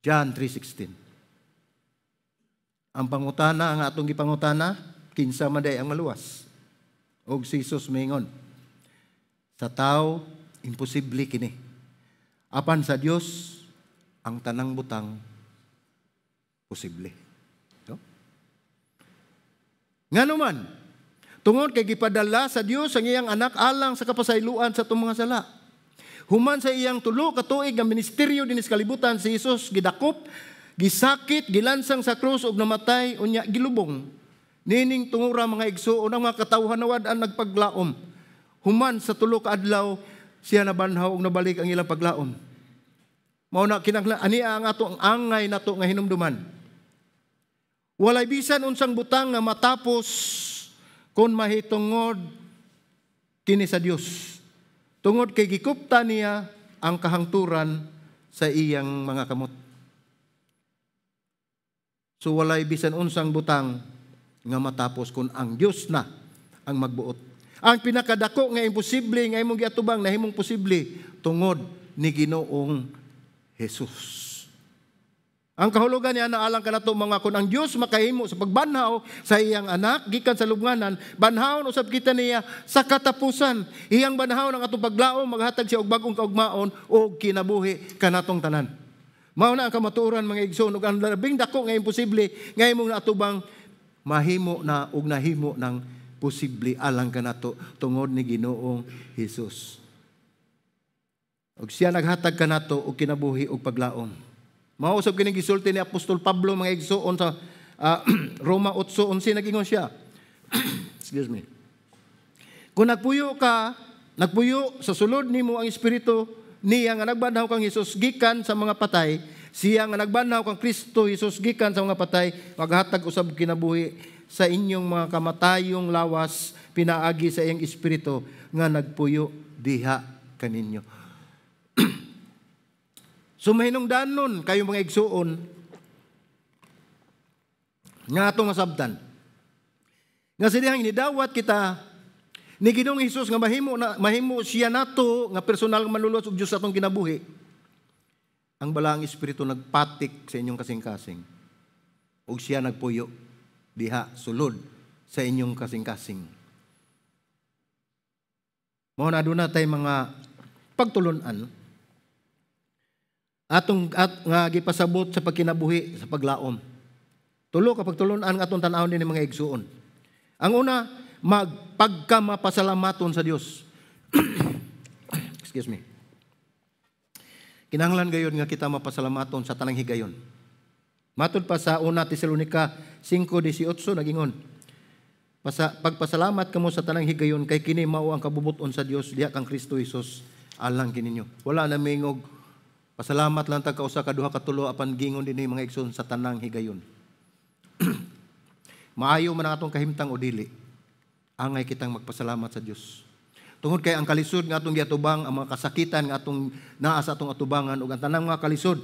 John 3:16. Ang pangutana ang atong gipangutana, kinsa man day ang maluwas. Og si Jesus mingon, sa tao imposible kini. Apan sa Dios ang tanang butang posible. No? Nganuman, tungod kay gipadala sa Dios ang iyang anak alang sa kapasayloan sa atong mga sala. Human sa iyang tulo ka tuig nga ministeryo dinis kalibutan si Jesus gidakop, gisakit, gilansang sa krus ug namatay unya gilubong. Nining tungura mga igsuon ang mga katawhanawad ang nagpaglaom. Human sa tulo ka adlaw siya nabanhaw ug nabalik ang ilang paglaom. Mao na kinahanglan ani ang atong angay nato nga hinumduman. Walay bisan unsang butang nga matapos kon mahitungod kini sa Dios. Tungod kay gikupta niya ang kahangturan sa iyang mga kamot. So walay bisan unsang butang nga matapos kung ang Dios na ang magbuot. Ang pinakadako nga imposible nga imong giatubang nahimong posible tungod ni Ginoong Jesus. Ang kahulugan niya na alang kanato mga kung ang Dios makahimo sa pagbanhaw sa iyang anak gikan sa lubnganan, banhawon usab kita niya sa katapusan. Iyang banhawon ang atong paglaom maghatag siya og bag-ong kaugmaon o kinabuhi kanatong tanan. Mao na ang kamatuoran mga igsoon ug ang labing dako nga imposible nga imong natubang mahimo na ug nahimo ng posible alang kanato tungod ni Ginoong Hesus. Ug siya naghatag kanato og kinabuhi ug paglaom. Mausap kining gisulti ni Apostol Pablo mga igsoon sa Roma 8:11 nagingon siya. Excuse me. Kung nagpuyo sa sulod nimo ang espiritu niya nga nagbanhaw kang Hesus gikan sa mga patay, siya nga nagbanhaw kang Kristo Hesus gikan sa mga patay, maghatag usab kinabuhi sa inyong mga kamatayong lawas pinaagi sa iyang espiritu nga nagpuyo diha kaninyo. So mahinungdanon kayo mga igsuon nga atong masabtan. Nga sidihang inidawat kita ni Ginoong Hesus nga mahimo siya nato nga personal manlulos og Dios atong kinabuhi. Ang balaang espiritu nagpatik sa inyong kasing-kasing. Ug siya nagpuyo diha sulod sa inyong kasing-kasing. Mao na aduna tay mga pagtulon-an nga gipasabot sa pagkinabuhi sa paglaom. Tulo ka pagtulon-an nga atong tan-awon din mga igsuon. Ang una, magpagkamapasalamaton sa Dios. Excuse me. Kinahanglan gayon nga kita mapasalamaton sa tanang higayon. Matod pa sa 1 Tesalonica 5:18 nagingon, pagpasalamat kamo sa tanang higayon kay kini mao ang kabubuton sa Dios diha kang Kristo Jesus alang kininyo. Wala na mingog pasalamat lang tag kausa ka duha ka tulo apan gingon dinhi mga igsoon sa tanang higayon. Maayo man ang atong kahimtang o dili, angay kitang magpasalamat sa Dios. Tungod kay ang kalisod nga atong giatubang, ang mga kasakitan nga atong naa sa atong atubangan ug ang tanang mga kalisod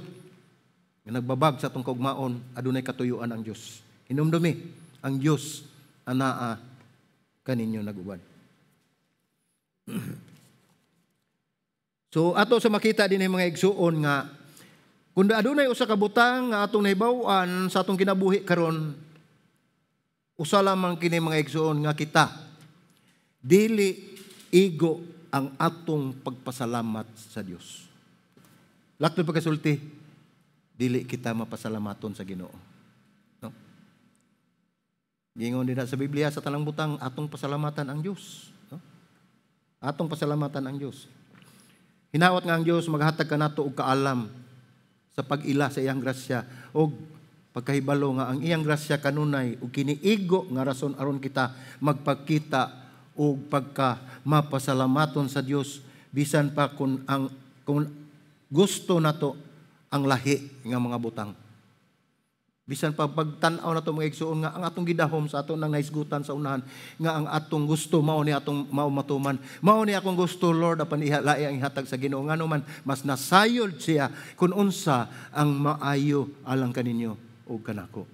nga nagbabag sa atong kaugmaon, adunay katuyuan ang Dios. Hinumdumi ang Dios anaa kaninyo naguban. So ato sa makita din mga igsuon nga kun adunay usa ka butang nga atong nahibaw-an sa atong kinabuhi karon, usa lamang kini mga igsuon nga kita dili igo ang atong pagpasalamat sa Dios. Laktod pagkasulti, dili kita mapasalamaton sa Ginoo. No? Gingon din sa Biblia sa tanang butang atong pasalamatan ang Dios. No? Atong pasalamatan ang Dios. Hinawat nga ang Dios maghatag kanato og kaalam sa pag-ila sa iyang grasya og pagkahibalo nga ang iyang grasya kanunay ug kiniigo nga rason aron kita magpakita og pagka mapasalamaton sa Dios bisan pa kung gusto nato ang lahi nga mga butang. Bisan pa pagtan-aw nato mga igsuon nga ang atong gidahom sa aton nang naisgutan sa unahan nga ang atong gusto mao ni atong maumatuman. Mao ni akong gusto, Lord, apan ihalai ang ihatag sa Ginoo ngano man mas nasayod siya kun unsa ang maayo alang kaninyo o kanako.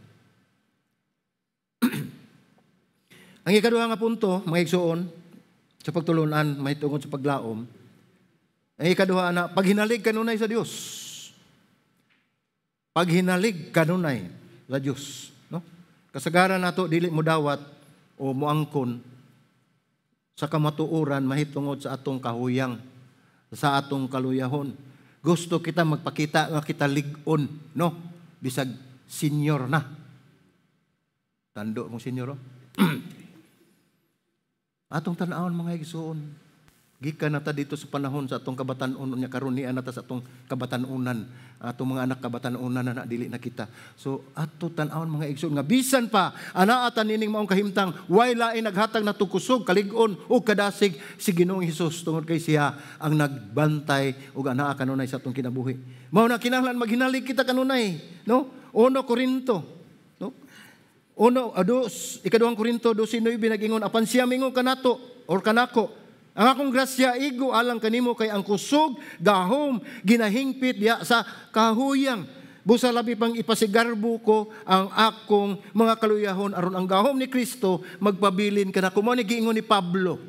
Ang ikaduha nga punto, mga igsuon, sa pagtulunan mahitungod sa paglaom, ang ikaduha na paghinalig kanunay sa Dios. Paghinalig kanunay sa Dios, no? Kasagaran nato dili mo dawat o moangkon sa kamatuoran mahitungod sa atong kahuyang, sa atong kaluyahon. Gusto kita magpakita nga kita lig-on, no? Bisag senior na. Tando mong senior, oh. Atong tan-awon mga igsoon, gikan nata dito sa panahon sa atong kabatan-on nya karon ni nata sa atong kabatan-unan, atong mga anak kabatan-unan na dili na kita. So ato tan-awon mga igsoon nga bisan pa anaa ta nining maong kahimtang way lain naghatag na kusog, kalig-on ug kadasig si Ginoong Hesus tungod kay siya ang nagbantay ug anaa kanunay sa atong kinabuhi. Mao na kinahanglan maghinalig kita kanunay, no? 1 Korinto ikaduhang Korinto 12:9 nagingon, apan siya mingon kanato or kanako, ang akong grasya igo alang kanimo kay ang kusog gahom ginahingpit diha sa kahuyang. Busa labi pang ipasigarbo ko ang akong mga kaluyahon aron ang gahom ni Kristo magpabilin kanako. Mao ni giingon ni Pablo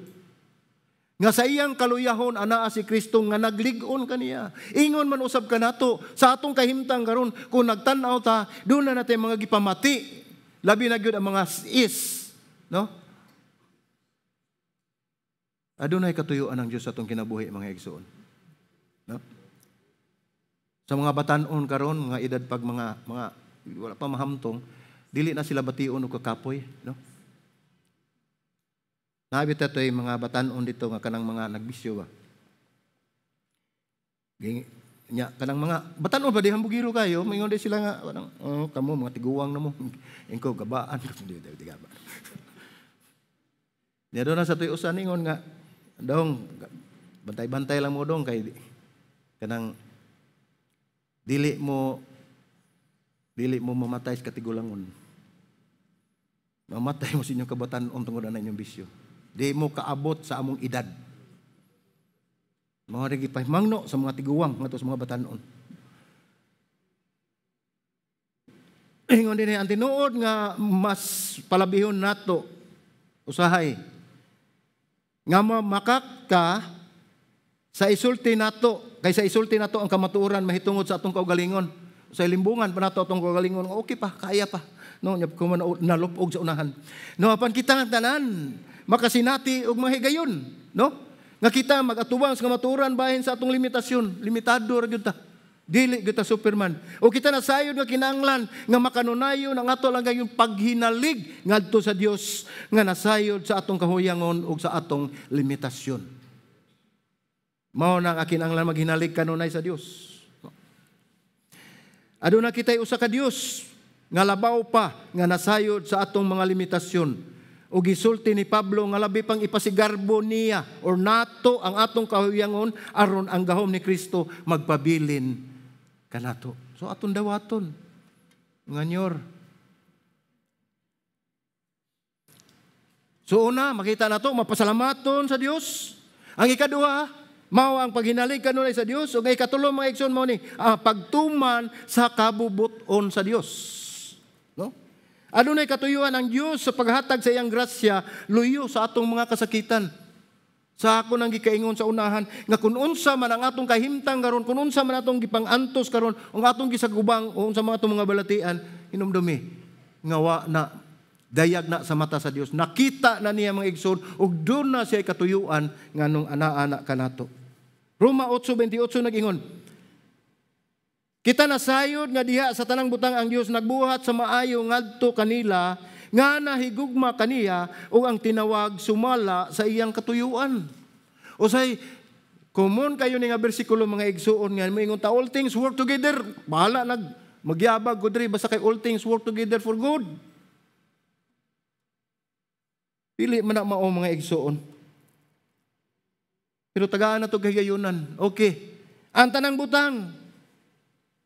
nga sa iyang kaluyahon anaa si Kristo nga naglig-on kaniya. Ingon man usab kanato sa atong kahimtang karon kung nagtan-aw ta doon na natin mga gipamati. Labi na gyud ang mga is, no? Adunay katuyuan ang Dios sa atong kinabuhi mga igsoon. No? Sa mga batan-on karon, mga edad pag mga wala pa mahamtong, dili na sila bation o kakapoy, no? Nabi tatoy mga batan-on dito nga kanang mga nagbisyo ba. Nya kanang mga batan-on ba di hambugiro kayo, mingon di sila nga kamo mga tiguwang namo. Engko gabaan di gaba. Nya do na sa tuy usan ingon nga dong bantay-bantay lang mo dong kay kanang dili mo mamatay sa katigulangon. Mamatay mo sa inyong kabatan-on tungod na inyong bisyo. Di mo kaabot sa among edad. Mga rigipay mangno sa mga tiguwang ngadto sa mga batan-on. Ingon din ang tinuod nga mas palabihon nato usahay nga makak ka sa isulti nato kaysa isulti nato ang kamatuoran mahitungod sa atong kaugalingon. Sa limbungan pa nato atong kaugalingon, okay pa, kaya pa. No, nya ko man nalupog sa unahan. No, apan kita tanan makasinati og mahigayon, no? Nga kita mag-atubang sa kamatuoran bahin sa atong limitasyon, limitado ra gyud ta. Dili gyud ta Superman. O kita nasayod nga kinahanglan nga makanunayon ang ato lang yung paghinalig ngadto sa Dios nga nasayod sa atong kahuyangon ug sa atong limitasyon. Mao na ang kinahanglan maghinalig kanunay sa Dios. Aduna kitay usa ka Dios nga labaw pa nga nasayod sa atong mga limitasyon. O gisulti ni Pablo nga labi pang ipasigarbo niya or nato ang atong kahuyangon aron ang gahom ni Kristo magpabilin kanato. So atong dawaton nganyor. So una makita nato mapasalamaton sa Dios. Ang ikaduha mao ang paghinalig kanunay sa Dios ug ikatulo mga igsoon mao ni pagtuman sa kabubuton sa Dios. No? Adunay katuyuan ang Dios sa paghatag sa iyang grasya luyo sa atong mga kasakitan. Sa ako nang gikaingon sa unahan nga kun unsa man ang atong kahimtang karon, kun unsa man atong gipang-antos karon, ang atong gisagubang o unsa mga atong mga balatian, hinumdumi nga wa na dayag na sa mata sa Dios. Nakita na niya mga igsoon ug doon na siya katuyuan nganong ana-ana kanato. Roma 8:28 nag-ingon, kita nasayod nga diha sa tanang butang ang Dios nagbuhat sa maayo ngadto kanila nga nahigugma kaniya o ang tinawag sumala sa iyang katuyuan. O say, common kayo ni nga bersikulo mga igsuon nga, moingon ta all things work together, bahala magyabag gud diri basta kay all things work together for good. Pili man na mao mga igsuon. Pero tagaan na to gayunan. Okay. Ang tanang butang,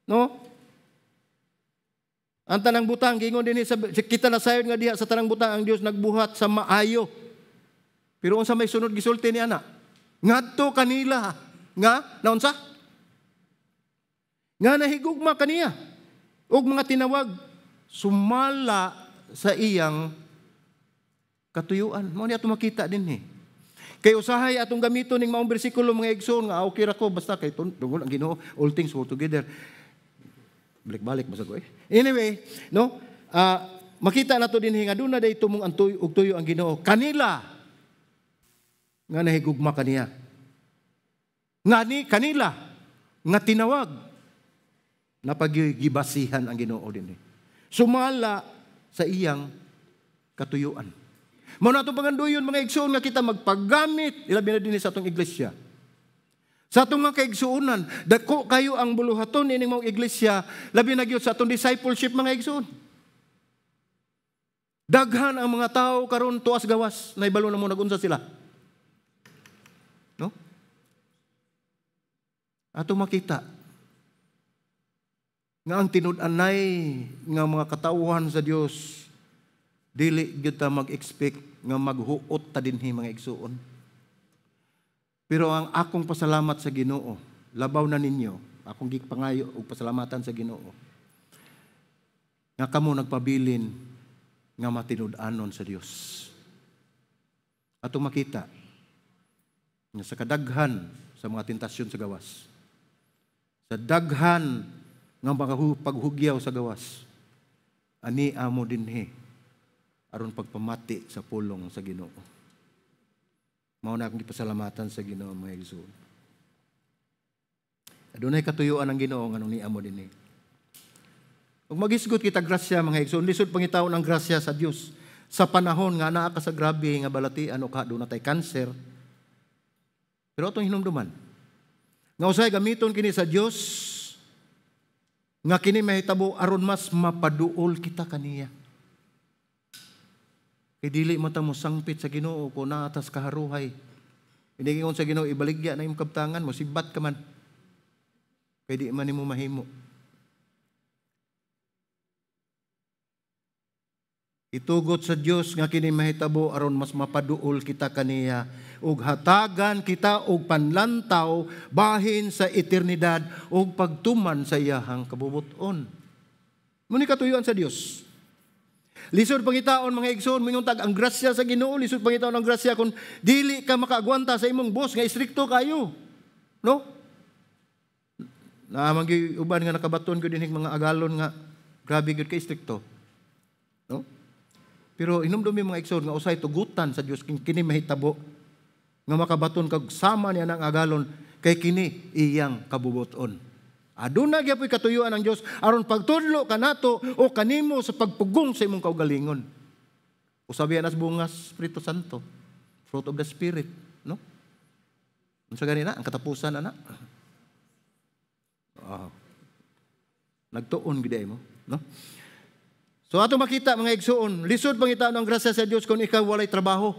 no? Ang tanang butang, gingon din kita na sayod nga diha sa tanang butang ang Dios nagbuhat sa maayo. Pero unsa may sunod gisulti ni ana? Ngadto kanila nga naunsa? Nga nahigugma kaniya ug mga tinawag sumala sa iyang katuyuan. Mao ni ato makita din Kay usahay atong gamiton ning maong bersikulo mga igsoon nga okay ra ko basta kay tungod ang Ginoo all things work together. Balik-balik basta ko Anyway, no? Makita nato din nga doon na day tumong ang tuyo ang Ginoo. Kanila nga nahigugma kaniya. Kanila nga tinawag na paggibasihan ang Ginoo din Sumala sa iyang katuyuan. Mao na itong panganduyon mga igsoon nga kita magpaggamit ilabi na din sa atong iglesia. Sa atong mga kaigsuunan, dako kayo ang buluhaton ining mga iglesia, labi na gyud sa atong discipleship mga igsoon. Daghan ang mga tao karon tuas gawas, naibalo na mo nagunsa sila. No? Atong makita nga ang tinud-anay nga mga katawhan sa Dios dili gyud ta mag-expect nga maghuot ta dinhi mga igsuon. Pero ang akong pasalamat sa Ginoo, labaw na ninyo, akong gipangayo og pasalamatan sa Ginoo. Nga kamo nagpabilin nga matinud-anon sa Dios. Atong makita nga sa kadaghan sa mga tentasyon sa gawas, sa daghan nga paghugyaw sa gawas, ani amo dinhi aron pagpamati sa pulong sa Ginoo. Mao na akong gipasalamatan sa Ginoo mga igsoon. Adunay katuyuan ang Ginoo nganong niamo dinhi. Ug magisgot kita grasya mga igsoon, lisod pangitaon ang grasya sa Dios sa panahon nga naa ka sa grabe nga balatian o kadto natay cancer. Pero atong hinumduman nga usay gamiton kini sa Dios nga kini mahitabo aron mas mapaduol kita kaniya. Kay dili mo ta mo sangpit sa Ginoo ko na atas kaharuhay. Hindi sa Ginoo ibaligya na imong kabtangan mo, sibat ka man. Kay di man nimo mahimo. Itugot sa Dios nga kini mahitabo aron mas mapaduol kita kaniya ug hatagan kita og panlantaw bahin sa eternidad ug pagtuman sa iyahang kabubuton. Muni katuyuan sa Dios. Lisod pangitaon mga igsoon, minguntag ang grasya sa Ginoo, lisod pangitaon ang grasya kung dili ka makaagwanta sa imong boss nga istrikto kayo. No? Naamang uban nga nakabaton ko dinig mga agalon nga grabe gyud ka istrikto. No? Pero inumdumi mga igsoon nga usay tugutan sa Dios kini mahitabo nga makabaton kag sama niya ng agalon kay kini iyang kabubuton. Aduna gyapon katuyuan ng Dios aron pagtudlo kanato o kanimo sa pagpugong sa imong kaugalingon. Usabi anas bungas Espiritu Santo, fruit of the Spirit, no? Unsa ganina ang katapusan ana? Nagtuon gid mo, no? So ato makita mga igsoon, lisod pangitaon ang grasya sa Dios kung ikaw walay trabaho.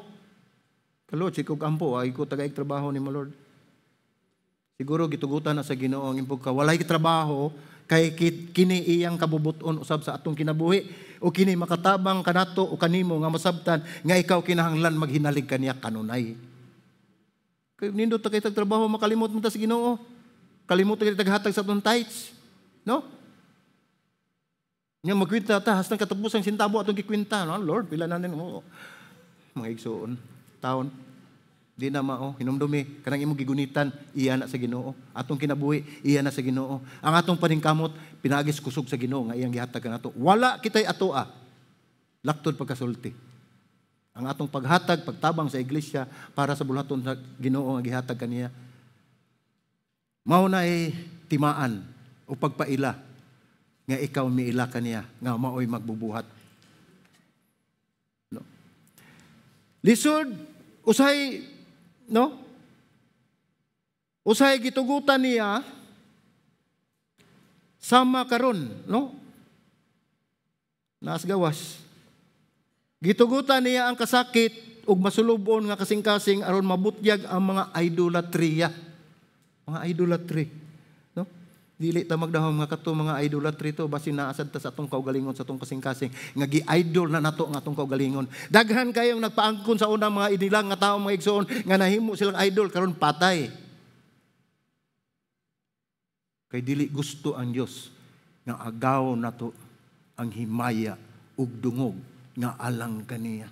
Kalot sikog ampo ay ko tagaig trabaho ni mo Lord. Siguro gitugutan na sa Ginoo ang impog ka walay trabaho kay kini iyang kabubuton usab sa atong kinabuhi o kini makatabang kanato o kanimo nga masabtan nga ikaw kinahanglan maghinalig kaniya kanunay. Kay nindot ta kay trabaho makalimot mo ta sa Ginoo. Kalimot ta kay taghatag sa atong tithes, no? Nga magkwinta ta, hastang katapusang sintabo atong gikwinta. No? Lord, pila na mo. Mga igsoon, taon. Di na mao, hinumdumi, kanang imong gigunitan, iya na sa Ginoo. Atong kinabuhi, iya na sa Ginoo. Ang atong paningkamot, pinagis kusog sa Ginoo, nga iyang gihatag kanato. Wala kitay atoa. Laktod pagkasulti. Ang atong paghatag, pagtabang sa iglesia, para sa bulaton sa Ginoo, nga gihatag kaniya. Mao na timaan, o pagpaila, nga ikaw miila kaniya, nga mao'y magbubuhat. No? Lisod, usay, no? Usay gitugutan niya, sama karon, no? Naas gawas. Gitugutan niya ang kasakit, ug masulubon nga kasing-kasing aron mabutyag ang mga idolatriya. Mga idolatry. No? Dili ta magdahom nga kato mga idolatry to basin naasad ta sa atong kaugalingon sa atong kasing-kasing nga gi-idol na nato nga atong kaugalingon. Daghan kayong nagpaangkon sa unang mga inilang nga tawo mga igsoon nga nahimo silang idol karon patay. Kay dili gusto ang Dios nga agaw nato ang himaya ug dungog nga alang kaniya.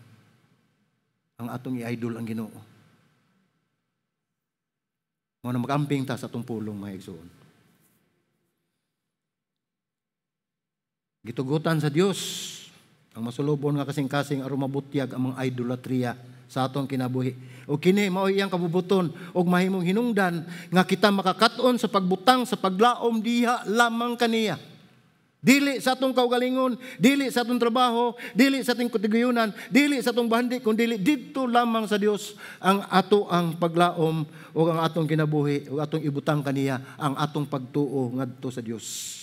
Ang atong i-idol ang Ginoo. Mo na magamping ta sa atong pulong mga igsoon. Gitugutan sa Dios ang masulubon nga kasing-kasing aron mabutyag ang mga idolatriya sa atong kinabuhi. O kini mao iyang kabubuton og mahimong hinungdan nga kita makakaton sa pagbutang sa paglaom diha lamang kaniya. Dili sa atong kaugalingon, dili sa atong trabaho, dili sa atong katiguyunan, dili sa atong bahandi, kundi dito lamang sa Dios ang ato ang paglaom o ang atong kinabuhi o atong ibutang kaniya ang atong pagtuo ngadto sa Dios.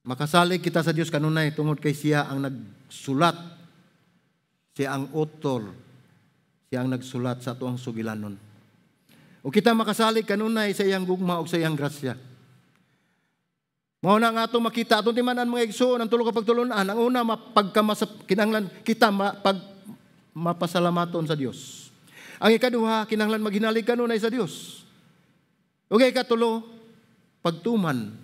Makasalig kita sa Dios kanunay tungod kay siya ang nagsulat, siya ang author, siya ang nagsulat sa atong sugilanon. O kita makasalig kanunay sa iyang gugma o sa iyang grasya. Mao na nga itong makita, atong timanan mga igsoon, ang tulo ka pagtulunan. Ang una, kinahanglan kita mapasalamaton sa Dios. Ang ikaduha, kinahanglan maghinalig kanunay sa Dios. O ikatulo, pagtuman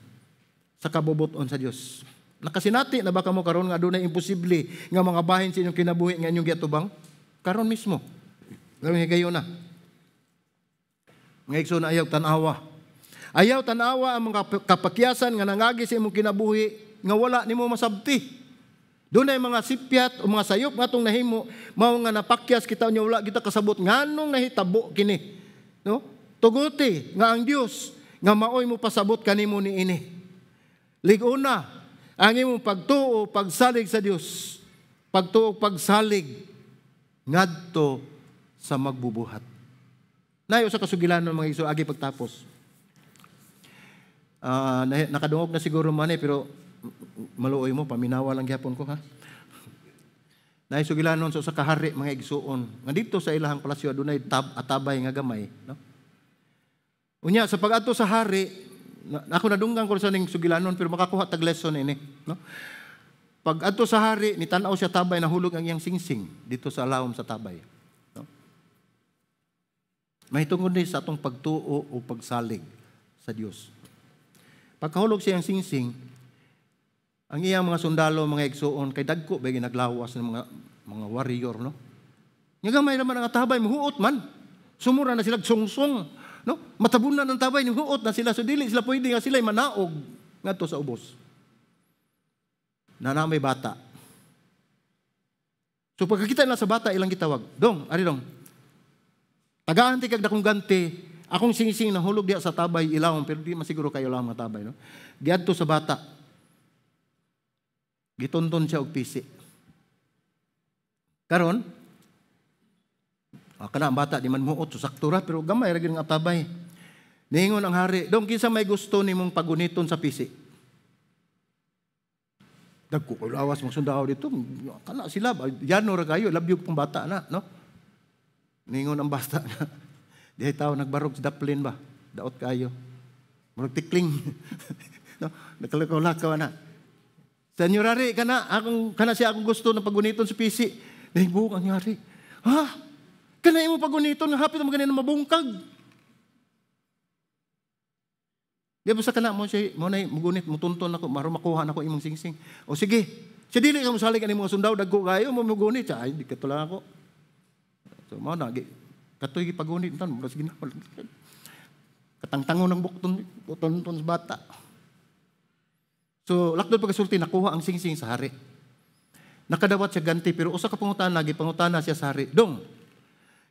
sa kabubuton sa Dios. Nakasinati na baka mo karon nga adunay imposible nga mga bahin sa inyong kinabuhi nga inyong giatubang? Karon mismo. Karon higayon na. Mga igsoon na ayaw tanawa. Ayaw tanawa ang mga kapakyasan nga nangagi sa imong kinabuhi nga wala nimo masabti. Doon ay mga sipyat o mga sayop nga itong nahimo, mao nga napakyas kita niya wala kita kasabot nganong nahitabo kini. No? Tuguti nga ang Dios nga maoy mo pasabot kanimo ni ini. Liguna ang imong pagtuo, pagsalig sa Dios. Pagtuo, pagsalig ngadto sa magbubuhat. Nayo sa kasugilan ng mga iso agi pagtapos. Nakadungog na siguro man pero maluoy mo, paminawa lang gyapon ko ha. Naisugilanon sa kahari mga igsuon. Nga dito sa ilahang palasyo adunay atabay nga gamay, no? Unya sa pag-adto sa hari, ako nadunggan ko sa ning sugilanon pero makakuha tag lesson ini, no? Pag-adto sa hari ni tan-aw siya tabay nahulog ang iyang singsing dito sa alawom sa tabay, no? Mahitungod ni sa atong pagtuo o pagsalig sa Dios. Pagkahulog siyang singsing, ang iyang mga sundalo, mga igsuon, kay dagko, bagay naglawas ng mga warrior, no? Nga gamay naman ang tabay, muhuot man. Sumura na sila, sungsong, no? Matabunan ng tabay, muhuot na sila, so dili sila pwede nga sila manaog nga to sa ubos. Na may bata. So pagkakita na sa bata, ilang gitawag, dong, ari dong, tagahanti kag dakong ganti, akong singsing na hulog diya sa tabay ilawom, pero di masiguro kayo lang mga tabay, no? Giadto sa bata. Gitonton siya og pisi. Karon, kana ang bata di man muot sa saktura, pero gamay ra gyud nga tabay. Niingon ang hari, dong kinsa may gusto nimong paguniton sa pisi? Dagko ko lawas mong sundao dito, kana sila, yano ra kayo, labyog pong bata na, no? Niingon ang bata na. Di tao nagbarog sa daplin ba? Daot kayo. Marag tikling. No, nakalakaw-lakaw na. Senyorari, kana siya akong gusto na paguniton sa pisi. Nahibuok ang yari. Ha? Kana mo paguniton nga hapit ang maganin na mabungkag. Di ba sa kana mo siya, mo na mugunit, mutunton ako, maro makuha nako imong singsing. O sige, siya dili ka mosalig ani mga sundao, dagko kayo, mo mugunit siya. Ay, di ka tulang ako. So, mo na, katoy gipagunit, tan, mas ginawal. Katangtangon ng buton sa bata. So, lakdod pagkasulti, nakuha ang singsing sa hari. Nakadawat siya ganti, pero usa ka pangutana, gipangutana siya sa hari. Dong,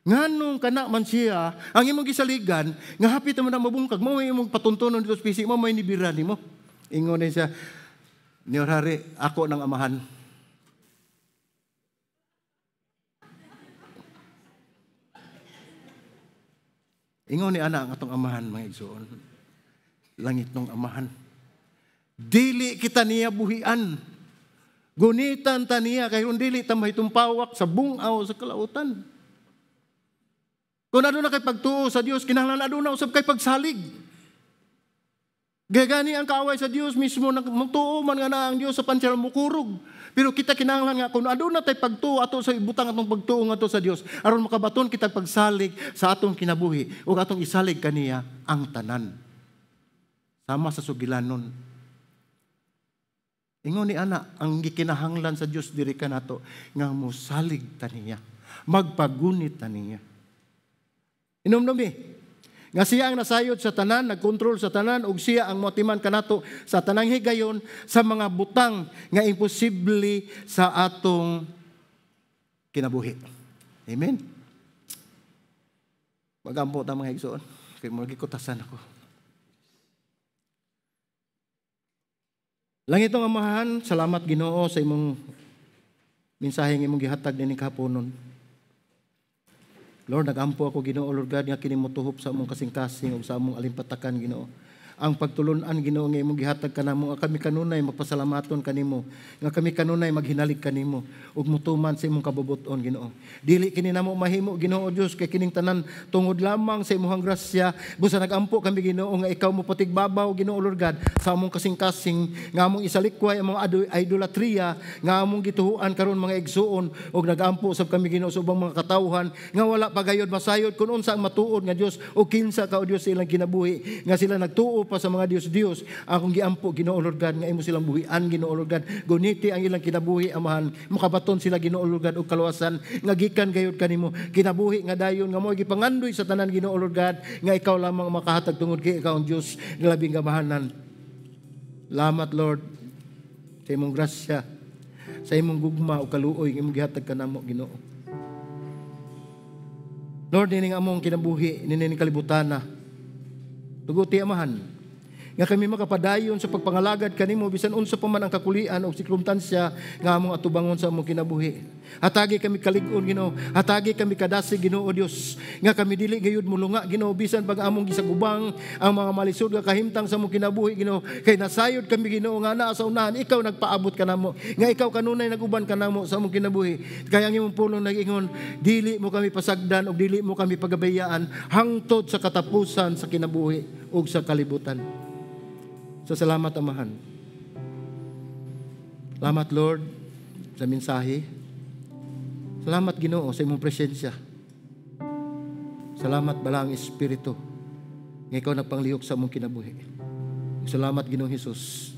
nganong kana man siya, ang imong gisaligan, nga hapit mo na mabungkag, mo may imong patuntunon dito sa pisik mo, may nibiran mo. Ingon din siya, Niyor hari, ako ng amahan. Ingon ni ana ang atong amahan, mga igsoon. Langit nung amahan. Dili kita niya buhian. Gunitan ta niya, kay kung dili ta mahitumpawak sa bungaw sa kalautan. Kung aduna kay pagtuo sa Dios, kinahanglan aduna usab kay pagsalig. Gagani ang kaaway sa Dios mismo, magtuo man nga na ang Dios sa pansyal mukurog. Pero kita kinahanglan nga kung aduna tay pagtuo ato sa ibutang atong pagtuo ato sa Dios, aron makabaton kita pagsalig sa atong kinabuhi ug atong isalig kaniya ang tanan. Sama sa sugilanon. Ingon ni ana, ang gikinahanglan sa Dios diri kanato nga mosalig ta niya, magpagunit ta niya. Inomnomi, nga siya ang nasayod sa tanan, nagkontrol sa tanan, ug siya ang motiman kanato sa tanang higayon sa mga butang nga imposible sa atong kinabuhi. Amen? Magampo ta mga igsoon, kay magikutasan ako. Langitong Amahan, salamat Ginoo sa imong mensahe nga imong gihatag dinhi kahaponon. Lord, nagampo ako Ginoo, Lord God, nga kini motuhop sa among kasing-kasing ug sa among alimpatakan Ginoo. Ang pagtulon-an Ginoo nga imong gihatag kanamo, nga kami kanunay magpasalamaton kanimo, nga kami kanunay maghinalig kanimo ug mutuman sa imong kabubuton Ginoo. Dili kini namo mahimo Ginoo Dios kay kining tanan tungod lamang sa imong grasya. Busa nagampo kami Ginoo nga ikaw mo patigbabaw Ginoo Lord God sa among kasing-kasing, nga among isalikway ang mga idolatriya nga among gituhuan karon mga igsuon, ug nagampo sab kami Ginoo sa ubang mga katawhan nga wala pagayod masayod kun unsa ang matuod nga Dios o kinsa ka o Dios ilang kinabuhi, nga sila nagtuo pa sa mga Dios akong giampo Ginoo Lord God nga imo silang buhian Ginoo Lord God, guniti ang ilang kinabuhi Amahan, makabaton sila Ginoo Lord God og kaluwasan nga gikan gayud kanimo, kinabuhi nga dayon nga mo'y gipangandoy sa tanan Ginoo Lord God, nga ikaw lamang makahatag tungod kay ikaw ang Dios nga labing gamahanan. Salamat Lord sa imong grasya, sa imong gugma o kaluoy nga imong gihatag kanamo Ginoo. Lord, nining among kinabuhi, nining kalibutana, tuguti Amahan, nga kami makapadayon sa pagpangalagad kanimo bisan unsa pa man ang kakulian o sikrumtansya nga among atubangon sa among kinabuhi. Hatagi kami kalig-on Ginoo, hatagi kami kadasig Ginoo Dios, nga kami dili gayud mulunga Ginoo bisan pag among gisagubang ang mga malisod nga kahimtang sa among kinabuhi Ginoo, kay nasayod kami Ginoo nga naa sa unahan ikaw nagpaabot kanamo, nga ikaw kanunay naguban kanamo sa among kinabuhi. Kaya ang imong pulong nag-ingon, dili mo kami pasagdan ug dili mo kami pagabayaan hangtod sa katapusan sa kinabuhi ug sa kalibutan. So salamat Amahan. Salamat Lord sa mensahe. Salamat Ginoo sa imong presensya. Salamat balang Espiritu nga ikaw nagpanglihok sa among kinabuhi. Salamat Ginoong Hesus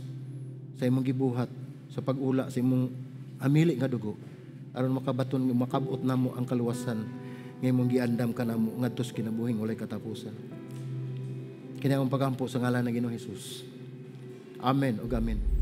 sa imong gibuhat sa pag-ula sa imong amili nga dugo aron makabaton makabot namo ang kaluwasan nga imong giandam kanamo ngadto sa kinabuhing walay katapusan. Kini ang pagampo sa ngalan ng Ginoong Hesus. Amen ug amen.